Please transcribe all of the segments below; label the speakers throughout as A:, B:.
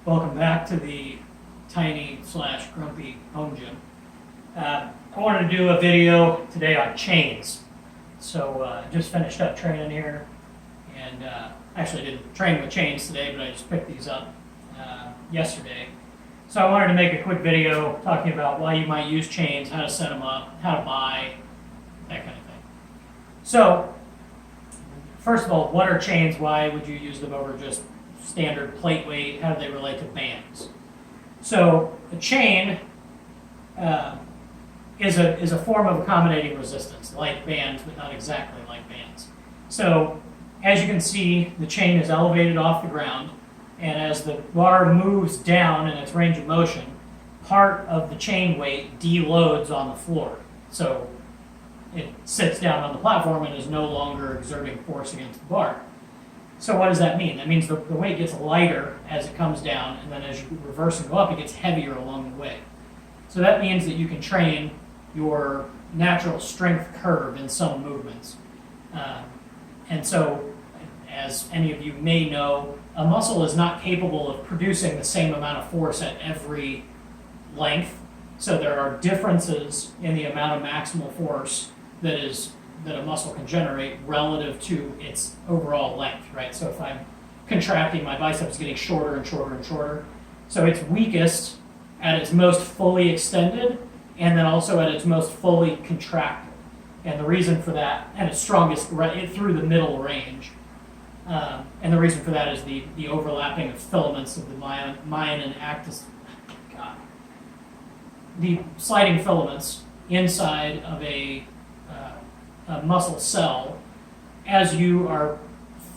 A: Welcome back to the tiny slash grumpy home gym. I wanted to do a video today on chains. So just finished up training here, and actually didn't train with chains today, but I just picked these up yesterday. So I wanted to make a quick video talking about why you might use chains, how to set them up, how to buy, that kind of thing. So first of all, what are chains? Why would you use them over just standard plate weight? How do they relate to bands? So a chain is a form of accommodating resistance, like bands, but not exactly like bands. So as you can see, the chain is elevated off the ground, and as the bar moves down in its range of motion, part of the chain weight deloads on the floor. So it sits down on the platform and is no longer exerting force against the bar. So what does that mean? That means the weight gets lighter as it comes down, and then as you reverse and go up, it gets heavier along the way. So that means that you can train your natural strength curve in some movements. And so, as any of you may know, a muscle is not capable of producing the same amount of force at every length. So there are differences in the amount of maximal force that a muscle can generate relative to its overall length, right? So if I'm contracting, my biceps getting shorter and shorter and shorter. So it's weakest at its most fully extended, and then also at its most fully contracted. And the reason for that, and its strongest right through the middle range. And the reason for that is the overlapping of filaments of the myelin and actin. The sliding filaments inside of a muscle cell. As you are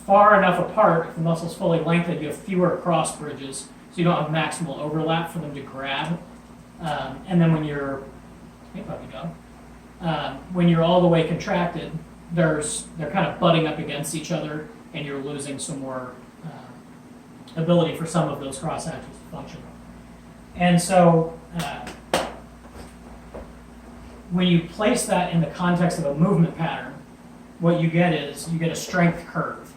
A: far enough apart, if the muscle's fully lengthened, you have fewer cross bridges, so you don't have maximal overlap for them to grab. And then when you're, hey puppy dog, when you're all the way contracted, they're kind of butting up against each other, and you're losing some more ability for some of those cross actions to function. And so when you place that in the context of a movement pattern, what you get is you get a strength curve.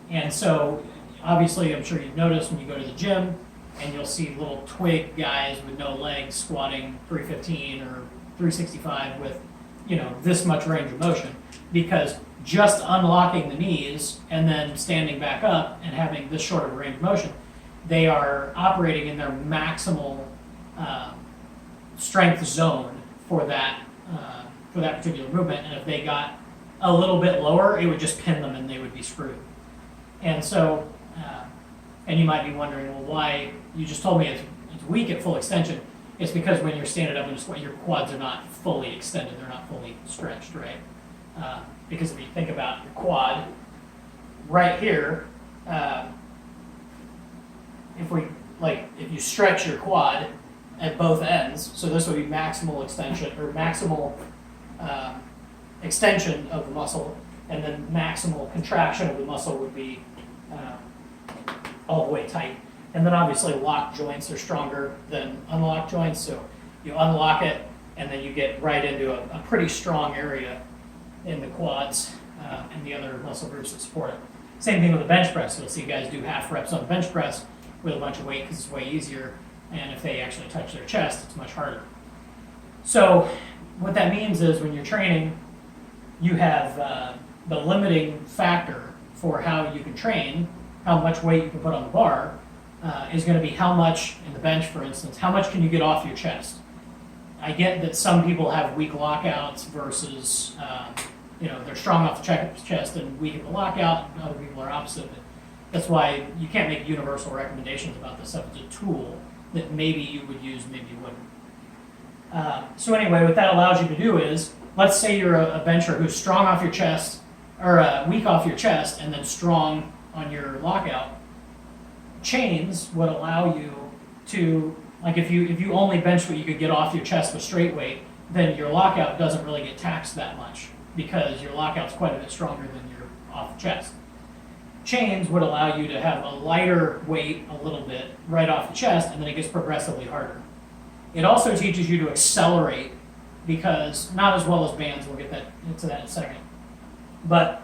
A: And so obviously, I'm sure you've noticed when you go to the gym and you'll see little twig guys with no legs squatting 315 or 365 with, this much range of motion, because just unlocking the knees and then standing back up and having this short of a range of motion, they are operating in their maximal strength zone for that particular movement. And if they got a little bit lower, it would just pin them and they would be screwed. And so, and you might be wondering, well, why? You just told me it's weak at full extension. It's because when you're standing up in a squat, your quads are not fully extended; they're not fully stretched, right? Because if you think about your quad, right here, if you stretch your quad at both ends, so this would be maximal extension or maximal extension of the muscle, and then maximal contraction of the muscle would be all the way tight. And then obviously locked joints are stronger than unlocked joints, so you unlock it and then you get right into a pretty strong area in the quads and the other muscle groups that support it. Same thing with the bench press. You'll see guys do half reps on bench press with a bunch of weight because it's way easier, and if they actually touch their chest, it's much harder. So what that means is when you're training, you have the limiting factor for how you can train, how much weight you can put on the bar, is going to be how much, in the bench for instance, how much can you get off your chest? I get that some people have weak lockouts versus, they're strong off the chest and weak at the lockout, and other people are opposite. That's why you can't make universal recommendations about this stuff. It's a tool that maybe you would use, maybe you wouldn't. So anyway, what that allows you to do is, let's say you're a bencher who's strong off your chest, or weak off your chest, and then strong on your lockout. Chains would allow you to, like if you only bench what you could get off your chest with straight weight, then your lockout doesn't really get taxed that much because your lockout's quite a bit stronger than your off the chest. Chains would allow you to have a lighter weight a little bit right off the chest, and then it gets progressively harder. It also teaches you to accelerate, because not as well as bands, we'll get into that in a second, but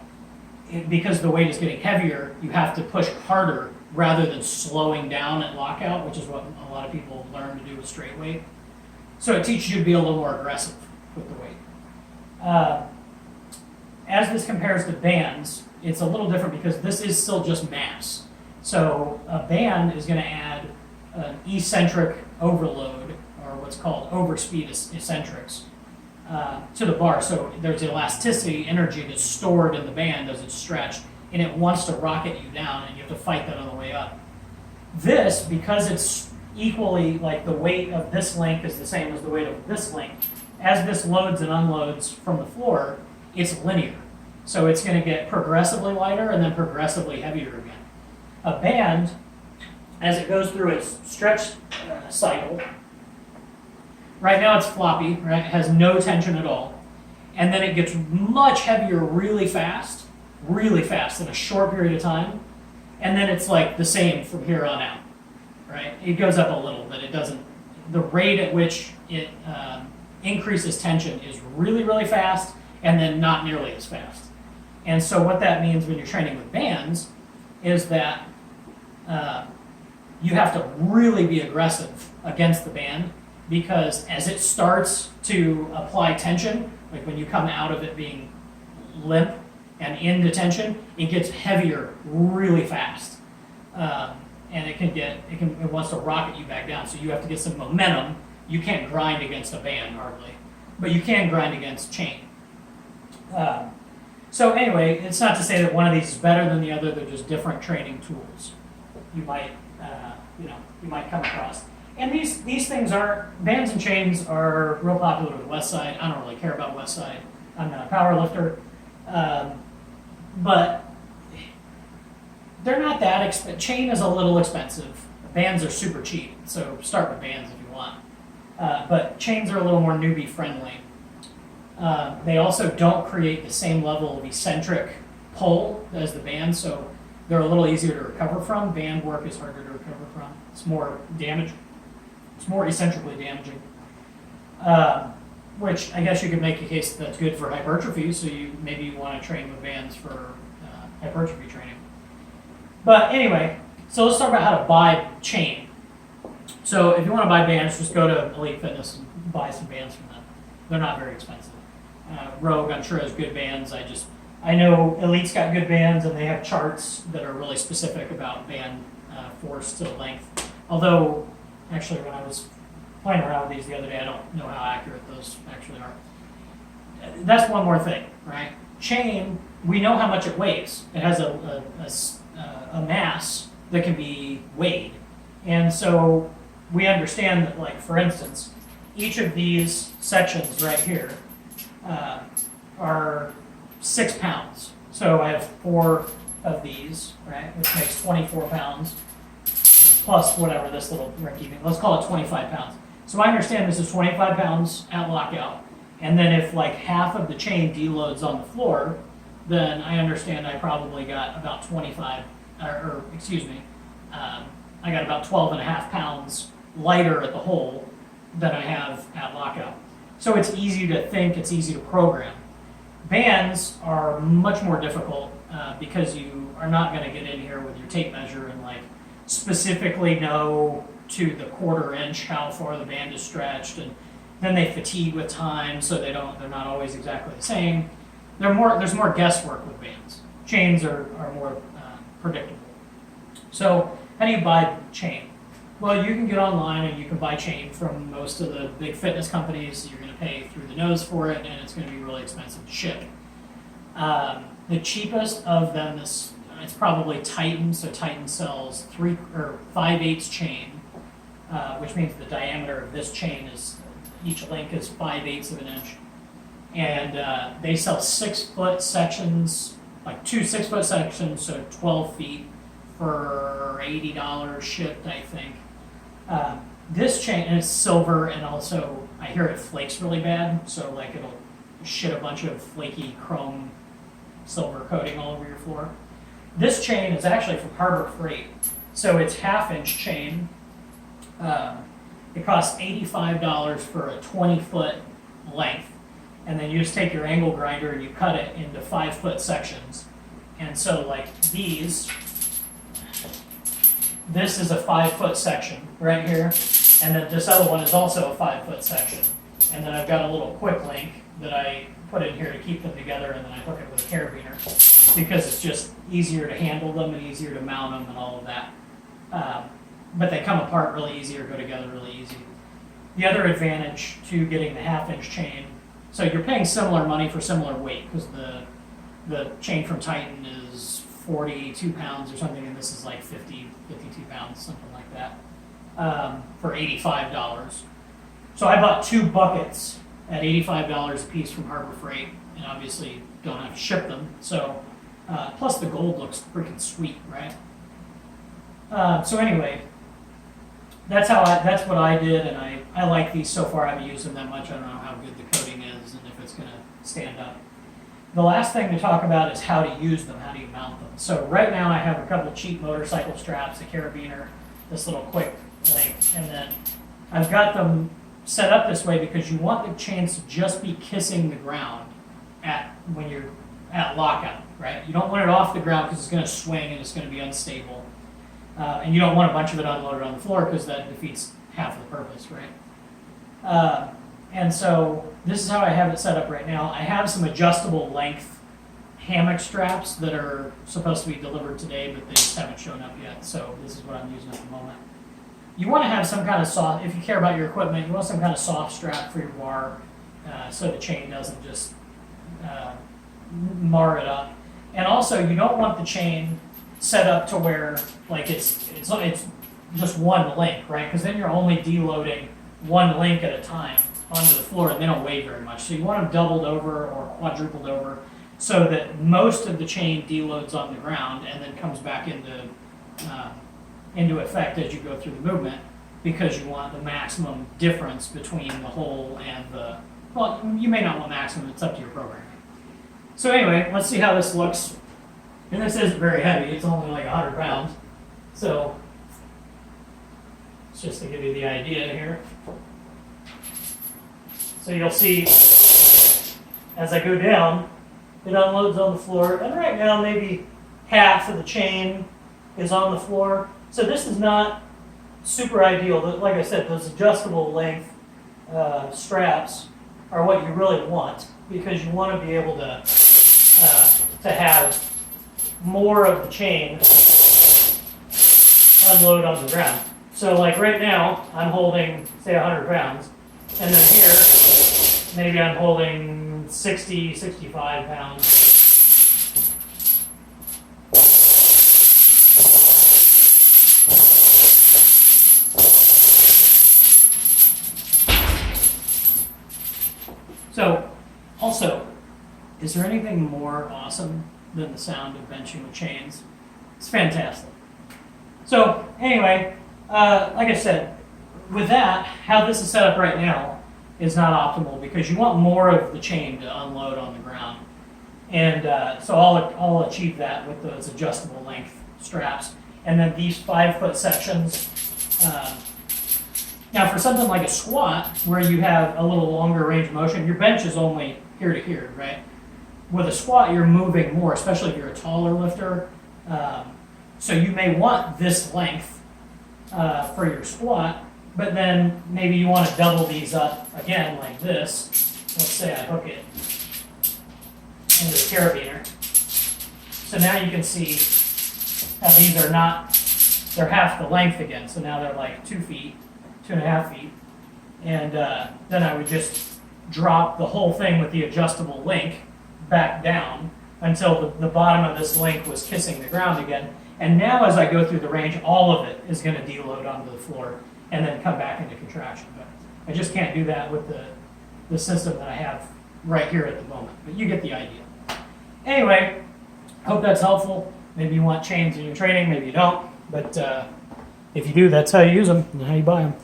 A: because the weight is getting heavier, you have to push harder rather than slowing down at lockout, which is what a lot of people learn to do with straight weight. So it teaches you to be a little more aggressive with the weight. As this compares to bands, it's a little different because this is still just mass. So a band is going to add an eccentric overload, or what's called overspeed eccentrics, to the bar. So there's elasticity, energy that's stored in the band as it's stretched, and it wants to rocket you down, and you have to fight that on the way up. This, because it's equally, like the weight of this link is the same as the weight of this link, as this loads and unloads from the floor, it's linear. So it's going to get progressively lighter and then progressively heavier again. A band, as it goes through its stretch cycle, right now it's floppy, right? It has no tension at all. And then it gets much heavier really fast in a short period of time. And then it's like the same from here on out, right? It goes up a little, but it doesn't, the rate at which it increases tension is really, really fast and then not nearly as fast. And so what that means when you're training with bands is that you have to really be aggressive against the band, because as it starts to apply tension, like when you come out of it being limp and into tension, it gets heavier really fast. And it wants to rocket you back down. So you have to get some momentum. You can't grind against a band hardly, but you can grind against chain. So anyway, it's not to say that one of these is better than the other. They're just different training tools you might come across. And these things bands and chains are real popular with West Side. I don't really care about West Side. I'm not a power lifter. But they're not that expensive. Chain is a little expensive. Bands are super cheap, so start with bands if you want. But chains are a little more newbie friendly. They also don't create the same level of eccentric pull as the band, so they're a little easier to recover from. Band work is harder to recover from. It's more damage. It's more eccentrically damaging. Which I guess you could make a case that's good for hypertrophy, so maybe you want to train with bands for hypertrophy training. But anyway, so let's talk about how to buy chain. So if you want to buy bands, just go to Elite Fitness and buy some bands from them. They're not very expensive. Rogue, I'm sure, has good bands. I know Elite's got good bands, and they have charts that are really specific about band force to length. Although, actually, when I was playing around with these the other day, I don't know how accurate those actually are. That's one more thing, right? Chain, we know how much it weighs. It has a mass that can be weighed. And so we understand that, like, for instance, each of these sections right here are 6 pounds. So I have 4 of these, right, which makes 24 pounds, plus whatever this little rinky, let's call it 25 pounds. So I understand this is 25 pounds at lockout, and then if like half of the chain deloads on the floor, then I understand I probably got about 25, I got about 12 and a half pounds lighter at the hole than I have at lockout. So it's easy to think, it's easy to program. Bands are much more difficult because you are not going to get in here with your tape measure and like specifically know to the 1/4 inch how far the band is stretched, and then they fatigue with time, so they're not always exactly the same. There's more guesswork with bands. Chains are more predictable. So how do you buy chain? Well, you can get online and you can buy chain from most of the big fitness companies. You're going to pay through the nose for it, and it's going to be really expensive to ship. The cheapest of them is it's probably Titan. So Titan sells 5/8 chain, which means the diameter of this chain is each link is 5/8 of an inch, and they sell 6-foot sections, like 2 6-foot sections, so 12 feet for $80 shipped, I think. This chain, and it's silver, and also I hear it flakes really bad, so like it'll shit a bunch of flaky chrome silver coating all over your floor. This chain is actually from Harbor Freight, so it's 1/2-inch chain. It costs $85 for a 20-foot length, and then you just take your angle grinder and you cut it into 5-foot sections. And so like these this is a 5-foot section right here, and then this other one is also a 5-foot section. And then I've got a little quick link that I put in here to keep them together, and then I hook it with a carabiner because it's just easier to handle them and easier to mount them and all of that. But they come apart really easy or go together really easy. The other advantage to getting the 1/2-inch chain, so you're paying similar money for similar weight because the chain from Titan is 42 pounds or something, and this is like 52 pounds, something like that, for $85. So I bought 2 buckets at $85 a piece from Harbor Freight, and obviously don't have to ship them. So, plus the gold looks freaking sweet, right? So anyway, that's what I did, and I like these so far. I haven't used them that much. I don't know how good the coating is and if it's going to stand up. The last thing to talk about is how to use them, how do you mount them. So right now I have a couple cheap motorcycle straps, a carabiner, this little quick link, and then I've got them set up this way because you want the chains to just be kissing the ground when you're at lockout, right? You don't want it off the ground because it's going to swing and it's going to be unstable. And you don't want a bunch of it unloaded on the floor because that defeats half the purpose, right? And so this is how I have it set up right now. I have some adjustable length hammock straps that are supposed to be delivered today, but they just haven't shown up yet. So this is what I'm using at the moment. You want to have some kind of soft, if you care about your equipment, you want some kind of soft strap for your bar so the chain doesn't just mar it up. And also, you don't want the chain set up to where like it's just one link, right? Because then you're only deloading one link at a time onto the floor, and they don't weigh very much. So you want them doubled over or quadrupled over so that most of the chain deloads on the ground and then comes back into effect as you go through the movement, because you want the maximum difference between the hole and the, well, you may not want maximum, it's up to your programming. So anyway, let's see how this looks. And this isn't very heavy, it's only like 100 pounds. So, it's just to give you the idea here. So you'll see, as I go down, it unloads on the floor, and right now maybe half of the chain is on the floor. So this is not super ideal. Like I said, those adjustable length straps are what you really want, because you want to be able to have more of the chain unload on the ground. So like right now, I'm holding, say, 100 pounds, and then here, maybe I'm holding 60, 65 pounds. So, also, is there anything more awesome than the sound of benching with chains? It's fantastic. So, anyway, like I said, with that, how this is set up right now is not optimal because you want more of the chain to unload on the ground. And so I'll achieve that with those adjustable length straps. And then these 5-foot sections. Now for something like a squat, where you have a little longer range of motion, your bench is only here to here, right? With a squat, you're moving more, especially if you're a taller lifter. So you may want this length for your squat, but then maybe you want to double these up again like this. Let's say I hook it into the carabiner. So now you can see how these are not, they're half the length again. So now they're like 2 feet, 2.5 feet. And then I would just drop the whole thing with the adjustable link back down until the bottom of this link was kissing the ground again. And now as I go through the range, all of it is going to deload onto the floor and then come back into contraction. But I just can't do that with the system that I have right here at the moment. But you get the idea. Anyway, hope that's helpful. Maybe you want chains in your training, maybe you don't. But if you do, that's how you use them and how you buy them.